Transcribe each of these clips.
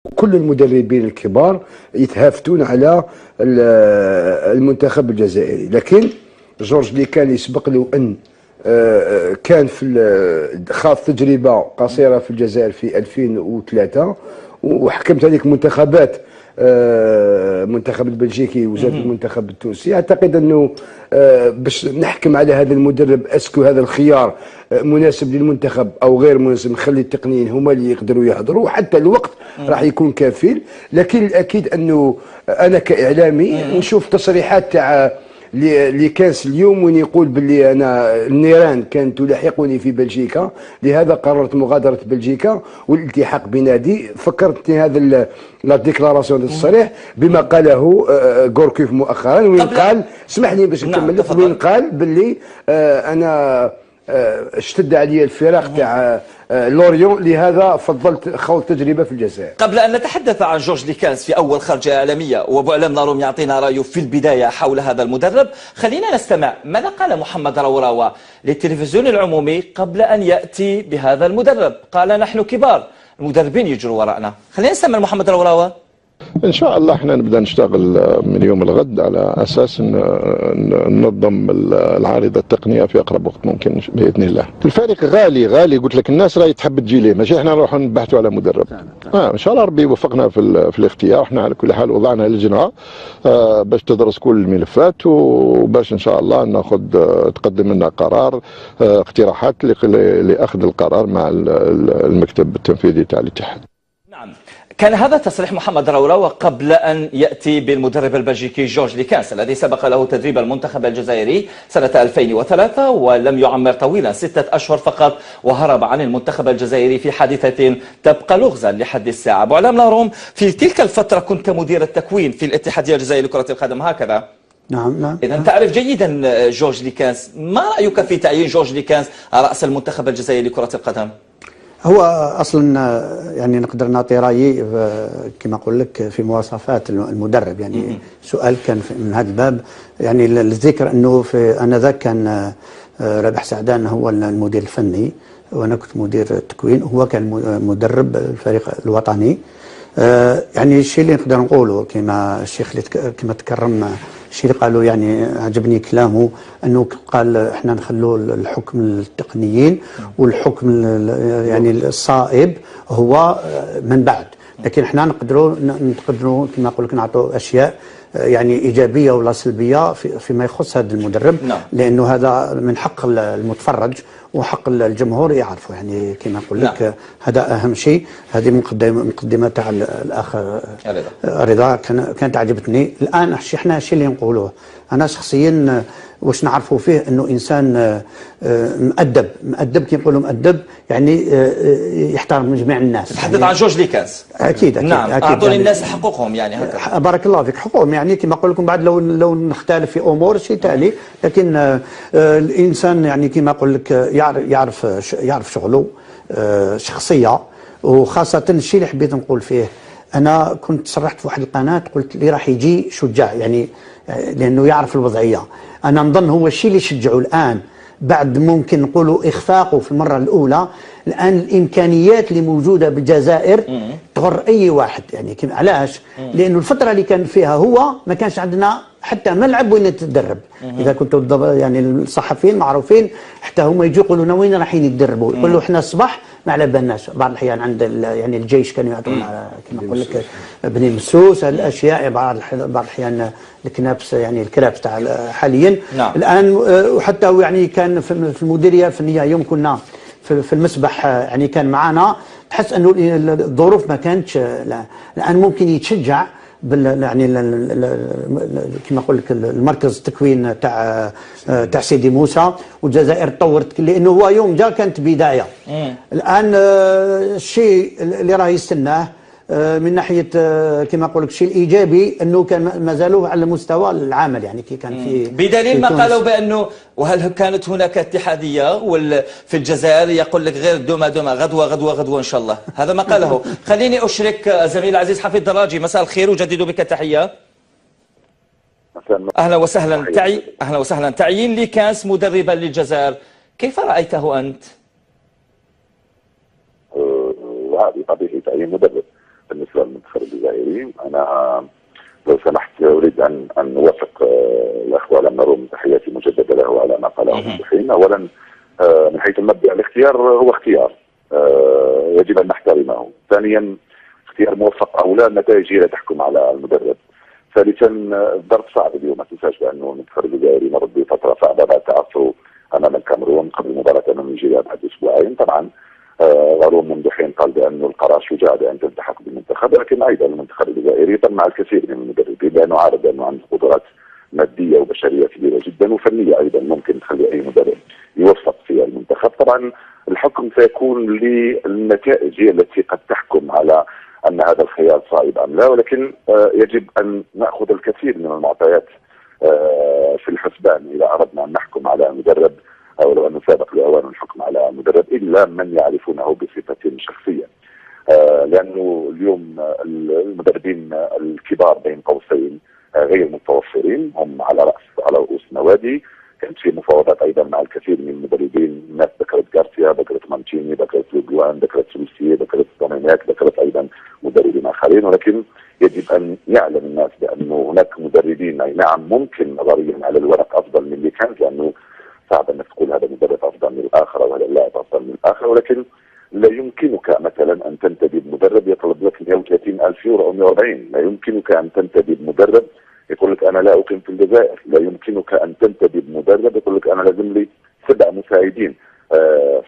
كل المدربين الكبار يتهافتون على المنتخب الجزائري، لكن جورج اللي كان يسبق له ان كان خاض تجربه قصيره في الجزائر في 2003 وحكمت هذيك المنتخبات، المنتخب البلجيكي وزاد المنتخب التونسي. اعتقد انه باش نحكم على هذا المدرب اسكو هذا الخيار مناسب للمنتخب او غير مناسب، نخلي التقنيين هما اللي يقدروا يهضروا، وحتى الوقت راح يكون كفيل. لكن الاكيد انه انا كاعلامي نشوف تصريحات تاع اللي كانس اليوم وين يقول باللي انا النيران كانت تلاحقني في بلجيكا، لهذا قررت مغادره بلجيكا والالتحاق بنادي. فكرتني هذا لا ديكلاراسيون الصريح بما قاله غوركيف مؤخرا، وين قال، اسمح لي باش نكمل لك، وين قال باللي انا اشتد علي الفراق تاع لوريون، لهذا فضلت خوض تجربه في الجزائر. قبل ان نتحدث عن جورج ليكانس في اول خرجه اعلاميه وبعلم لاروم يعطينا رايه في البدايه حول هذا المدرب، خلينا نستمع ماذا قال محمد روراوة للتلفزيون العمومي قبل ان ياتي بهذا المدرب. قال: نحن كبار، المدربين يجروا وراءنا. خلينا نستمع محمد روراوة. ان شاء الله احنا نبدا نشتغل من يوم الغد على اساس ننظم العارضه التقنيه في اقرب وقت ممكن باذن الله. الفريق غالي قلت لك، الناس راهي تحب تجي ليه، ماشي احنا نروحوا نبحثوا على مدرب. ان شاء الله ربي يوفقنا في الاختيار. احنا على كل حال وضعنا لجنه باش تدرس كل الملفات، وباش ان شاء الله ناخذ تقدم لنا قرار اقتراحات لاخذ القرار مع المكتب التنفيذي تاع الاتحاد. نعم، كان هذا تصريح محمد روراوة قبل أن يأتي بالمدرب البلجيكي جورج ليكانس الذي سبق له تدريب المنتخب الجزائري سنة 2003 ولم يعمر طويلا 6 أشهر فقط، وهرب عن المنتخب الجزائري في حادثة تبقى لغزا لحد الساعة. أبو علام لاروم، في تلك الفترة كنت مدير التكوين في الاتحادية الجزائرية لكرة القدم، هكذا؟ نعم. إذا تعرف جيدا جورج ليكانس. ما رأيك في تعيين جورج ليكانس رأس المنتخب الجزائري لكرة القدم؟ هو اصلا يعني نقدر نعطي رايي كما نقول لك في مواصفات المدرب. يعني سؤال كان من هذا الباب، يعني الذكر انه في انذاك كان رابح سعدان هو المدير الفني وانا كنت مدير التكوين، هو كان مدرب الفريق الوطني. يعني الشيء اللي نقدر نقوله كما الشيخ اللي كما تكرم، الشيء اللي قالوا يعني عجبني كلامه، انه قال احنا نخلوا الحكم للتقنيين والحكم يعني الصائب هو من بعد، لكن احنا نقدروا كما نقول لك نعطوا اشياء يعني ايجابيه ولا سلبيه فيما يخص هذا المدرب. لانه هذا من حق المتفرج وحق الجمهور يعرفوا، يعني كما نقول لك هذا اهم شيء. هذه مقدمه تاع الاخ رضا كانت عجبتني. الان احنا الشيء اللي نقولوه، انا شخصيا واش نعرفوا فيه انه انسان مؤدب كي نقولوا مؤدب، يعني يحترم جميع الناس. تحدث عن جورج ليكانس. اكيد نعم، اعطوا للناس حقوقهم، يعني هكذا. بارك الله فيك، حقوقهم. يعني كما نقول لكم بعد لو نختلف في امور شيء تالي، لكن الانسان يعني كما نقول لك يعرف شغله، شخصيه. وخاصه الشيء اللي حبيت نقول فيه، انا كنت صرحت في واحد القناه قلت اللي راح يجي شجاع، يعني لانه يعرف الوضعيه. انا نظن هو الشيء اللي شجعه الان بعد ممكن نقولوا اخفاقه في المره الاولى. الان الامكانيات اللي موجوده بالجزائر تغر اي واحد، يعني علاش؟ لانه الفتره اللي كان فيها هو ما كانش عندنا حتى ملعب وين نتدرب. اذا كنتوا يعني الصحفيين معروفين حتى هم يجوا يقولوا لنا وين رايحين يتدربوا، يقولوا احنا الصباح ما على بالناش. بعض الاحيان عند يعني الجيش كانوا يعطونا على كما نقول لك بني مسوس الاشياء، بعض الاحيان الكنابس، يعني الكلابس تاع حاليا. الان وحتى يعني كان في المديريه الفنيه يوم كنا في المسبح، يعني كان معنا، تحس انه الظروف ما كانتش. الان ممكن يتشجع يعني كما نقول لك المركز التكوين تاع سيدي موسى، والجزائر تطورت لانه هو يوم جا كانت بدايه. الان الشيء اللي راه يستناه من ناحيه كما نقول لك الشيء الايجابي انه كان ما زالوا على مستوى العمل، يعني كي كان في بدليل ما قالوا بانه وهل كانت هناك اتحاديه في الجزائر يقول لك غير دوما غدوه ان شاء الله. هذا ما قاله. خليني اشرك زميلي العزيز حفيظ دراجي. مساء الخير، اجدد بك التحيه. اهلا وسهلا. اهلا وسهلا. تعيين ليكانس مدربا للجزائر، كيف رايته انت؟ هذه قضيه تعيين مدرب بالنسبه الجزائري. أنا لو سمحت أريد أن أوافق الأخ على مروم، تحياتي مجددة له على ما قاله منذ حين. أولا من حيث المبدأ الاختيار هو اختيار يجب أن نحترمه. ثانيا اختيار موفق أو لا، النتائج هي لا تحكم على المدرب. ثالثا الظرف صعب اليوم، ما تنساش بأنه المنتخب الجزائري مر بفترة صعبة بعد تعثره أمام الكاميرون قبل مباراة أمام نيجيريا بعد أسبوعين. طبعا غروم منذ حين قال بأنه القرار شجاع بأن تلتحق بالمنتخب، لكن أيضا المنتخب الجزائري مع الكثير من المدربين لأنه عارف بأنه عنده قدرات مادية وبشرية كبيرة جدا وفنية أيضا ممكن تخلي أي مدرب يوفق في المنتخب. طبعا الحكم سيكون للنتائج هي التي قد تحكم على أن هذا الخيار صائب أم لا، ولكن يجب أن نأخذ الكثير من المعطيات في الحسبان إذا أردنا أن نحكم على مدرب، أو لو أنه سابق لأوان الحكم على مدرب إلا من يعرفونه بصفة شخصية. لأنه اليوم المدربين الكبار بين قوسين غير متوفرين، هم على رؤوس النوادي. كانت في مفاوضات أيضا مع الكثير من المدربين، الناس ذكرت غارسيا، ذكرت مانشيني، ذكرت لوغوان، ذكرت سويسي، ذكرت دومينيك، ذكرت أيضا مدربين آخرين. ولكن يجب أن يعلم الناس بأنه هناك مدربين أي نعم ممكن نظريا على الورق أفضل من اللي كان، لأنه صعب أنك تقول هذا مدرب أفضل من الآخر أو هذا اللاعب أفضل من الآخر، ولكن لا يمكنك مثلا أن تنتدب مدرب يطلب لك 130,000 يورو أو 140. لا يمكنك أن تنتدب مدرب يقول لك أنا لا أقيم في الجزائر. لا يمكنك أن تنتدب مدرب يقول لك أنا لازم لي 7 مساعدين.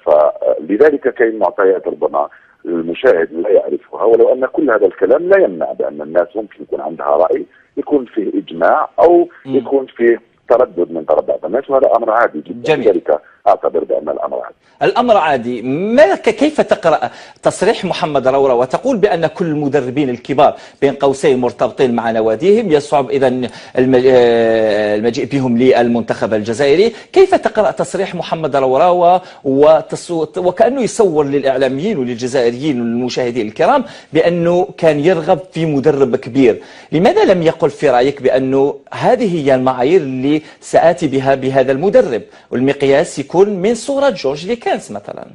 فلذلك كاين معطيات ربما المشاهد لا يعرفها، ولو أن كل هذا الكلام لا يمنع بأن الناس ممكن يكون عندها رأي، يكون فيه إجماع أو يكون فيه تردد من طرف بعض الناس، وهذا أمر عادي جدا. لذلك أعتبر بأن الأمر عادي. الأمر عادي. كيف تقرأ تصريح محمد رورا وتقول بأن كل المدربين الكبار بين قوسين مرتبطين مع نواديهم، يصعب إذن المجيء بهم للمنتخب الجزائري؟ كيف تقرأ تصريح محمد رورا وكأنه يصور للإعلاميين وللجزائريين والمشاهدين الكرام بأنه كان يرغب في مدرب كبير؟ لماذا لم يقل في رأيك بأنه هذه هي المعايير اللي سآتي بها بهذا المدرب، والمقياس يكون من صورة جورج ليكانس مثلا؟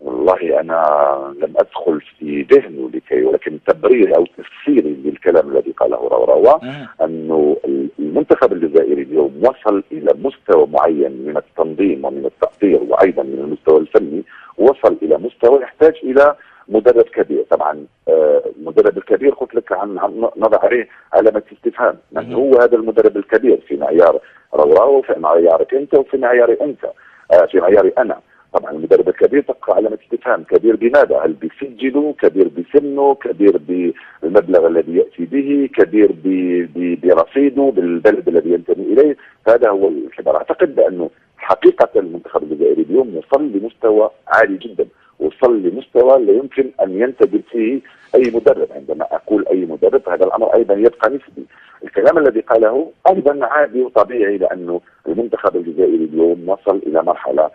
والله أنا لم أدخل في ذهنه ولكن تبرير أو تفسيري للكلام الذي قاله رورا أنه المنتخب الجزائري اليوم وصل إلى مستوى معين من التنظيم ومن التأطير وأيضا من المستوى الفني، وصل إلى مستوى يحتاج إلى مدرب كبير. طبعا المدرب الكبير قلت لك نضع عليه علامة استفهام، من هو هذا المدرب الكبير في معيار رورا وفي معيارك أنت وفي معياري أنت، في معياري أنا. طبعا المدرب الكبير تبقى علامة استفهام، كبير بماذا؟ هل بسجله؟ كبير بسنه؟ كبير بالمبلغ الذي يأتي به؟ كبير برصيده بالبلد الذي ينتمي إليه؟ هذا هو الحوار. أعتقد بأنه حقيقة المنتخب الجزائري اليوم وصل لمستوى عالي جدا، وصل لمستوى لا يمكن أن ينتدب فيه أي مدرب. عندما أقول أي مدرب هذا الأمر أيضا يبقى نسبي. الكلام الذي قاله أيضا عادي وطبيعي، لأنه المنتخب الجزائري اليوم وصل إلى مرحلة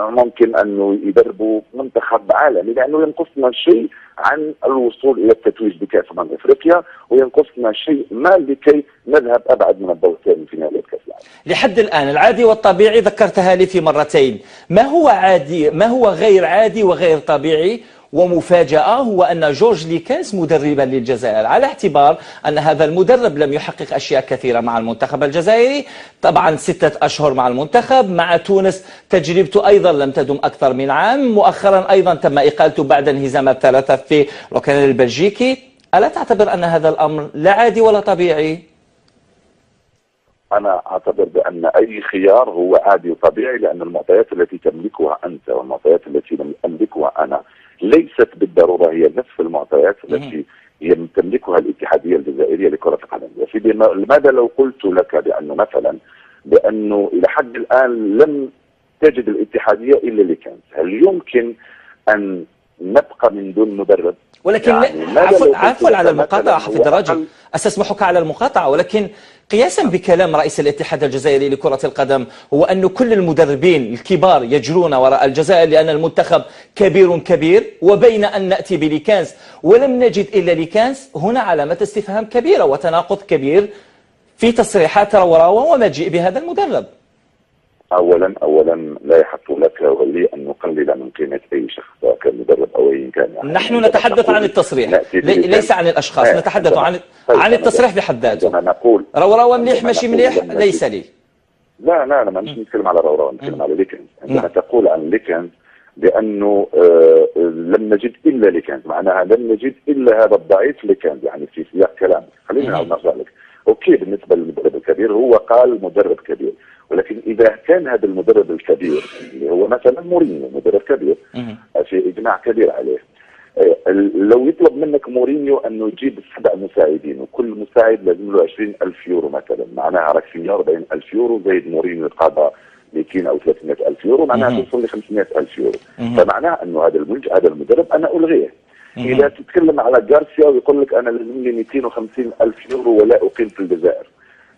ممكن أنه يدربوا منتخب عالمي، لأنه ينقصنا شيء عن الوصول إلى التتويج بكأس أفريقيا، وينقصنا شيء ما لكي نذهب أبعد من الدور الثاني في نهائي كأس العالم. لحد الآن العادي والطبيعي ذكرتها لي في مرتين، ما هو عادي، ما هو غير عادي وغير طبيعي ومفاجأة هو أن جورج ليكانس مدربا للجزائر، على اعتبار أن هذا المدرب لم يحقق أشياء كثيرة مع المنتخب الجزائري. طبعا 6 أشهر مع المنتخب، مع تونس تجربته أيضا لم تدم أكثر من عام، مؤخرا أيضا تم إقالته بعد انهزام 3 في لوكان البلجيكي. ألا تعتبر أن هذا الأمر لا عادي ولا طبيعي؟ أنا أعتبر بأن أي خيار هو عادي وطبيعي، لأن المعطيات التي تملكها أنت والمعطيات التي أملكها أنا ليست بالضرورة هي نفس المعطيات التي تملكها الاتحادية الجزائرية لكرة القدم. وفي لماذا لو قلت لك بأنه مثلا بأنه إلى حد الآن لم تجد الاتحادية إلا لكانس، هل يمكن أن نبقى من دون مدرب؟ ولكن يعني عفوا على المقاطعة حفيظ الراجل، أستسمحك على المقاطعة، ولكن قياسا بكلام رئيس الاتحاد الجزائري لكرة القدم هو أن كل المدربين الكبار يجرون وراء الجزائر لأن المنتخب كبير، وبين أن نأتي بليكانس ولم نجد إلا ليكانس، هنا علامة استفهام كبيرة وتناقض كبير في تصريحات رورا ومجيء بهذا المدرب. أولا لا يحق لك ولي أن نقلل من قيمه اي شخص سواء كان مدرب او اي كان. يعني نحن نتحدث عن التصريح ليس عن الاشخاص، نتحدث عن التصريح بحد ذاته. نقول روراوا مليح ماشي مليح ليس لي. لا انا مش نتكلم على روراوا، نتكلم على ليكنز. عندما تقول عن ليكنز بانه لم نجد الا ليكنز، معناها لم نجد الا هذا الضعيف ليكنز، يعني في سياق كلام. خلينا نعود نرجع لك. اوكي بالنسبه للمدرب الكبير هو قال مدرب كبير، ولكن اذا كان هذا المدرب الكبير اللي هو مثلا مورينيو مدرب كبير في اجماع كبير عليه، لو يطلب منك مورينيو انه يجيب 7 مساعدين وكل مساعد لازم له 20,000 يورو مثلا، معناها راك في 140,000 يورو زائد مورينيو قاضى 200 او 300,000 يورو، معناها توصل ل 500,000 يورو. فمعناه انه هذا المدرب انا الغيه. اذا تتكلم على غارسيا ويقول لك انا لازم لي 250,000 يورو ولا اقيم في الجزائر،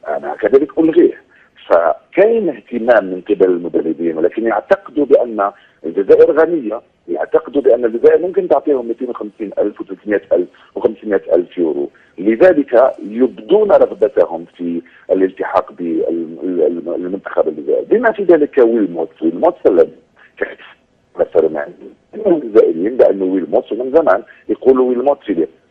انا كذلك الغيه. فكاين اهتمام من قبل المدربين، ولكن يعتقدوا بان الجزائر غنيه، يعتقدوا بان الجزائر ممكن تعطيهم 250,000 و300,000 و500,000 يورو، لذلك يبدون رغبتهم في الالتحاق بالمنتخب الجزائري، بما في ذلك ويلموتس الذي مثلا الجزائريين بانه ويلموتس من زمان يقولوا ويلموتس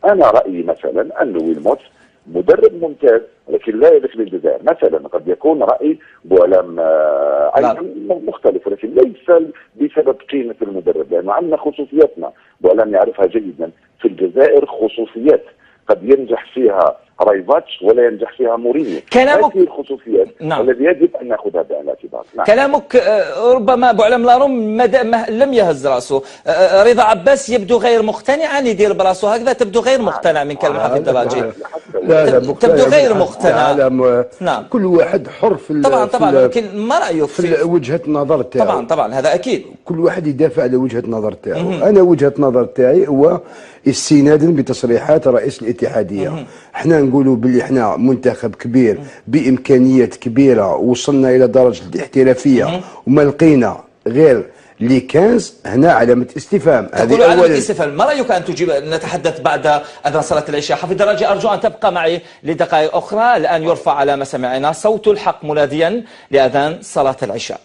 انا رايي مثلا ان ويلموتس مدرب ممتاز لكن لا يدخل الجزائر. مثلا قد يكون راي بوعلام ايضا مختلف، ولكن ليس بسبب قيمه المدرب، لانه عندنا خصوصياتنا بوعلام يعرفها جيدا. في الجزائر خصوصيات قد ينجح فيها رايفاتش ولا ينجح فيها مورينيو. كلامك هذه الخصوصيات الذي يجب ان ناخذها بعين الاعتبار. كلامك ربما بوعلام لاروم لم يهز راسه. رضا عباس يبدو غير مقتنع، يدير براسه هكذا تبدو غير مقتنع من كلمه حفيظ الدراجي. لا تبدو غير مقتنع. نعم كل واحد حر في طبعا لكن ما رايك في وجهه النظر تاعو؟ طبعا هذا اكيد كل واحد يدافع على وجهه النظر تاعو. انا وجهه النظر تاعي هو استنادا بتصريحات رئيس الاتحاديه. احنا نقولوا باللي احنا منتخب كبير بامكانيات كبيره، وصلنا الى درجه الاحترافيه وما لقينا غير لي 15. هنا علامه استفهام. هذه اولا استفهام. ما رايك ان تجيب؟ نتحدث بعد اذان صلاه العشاء. حفيظ الدراجي ارجو ان تبقى معي لدقائق اخرى. الان يرفع على مسامعنا صوت الحق مناديا لاذان صلاه العشاء.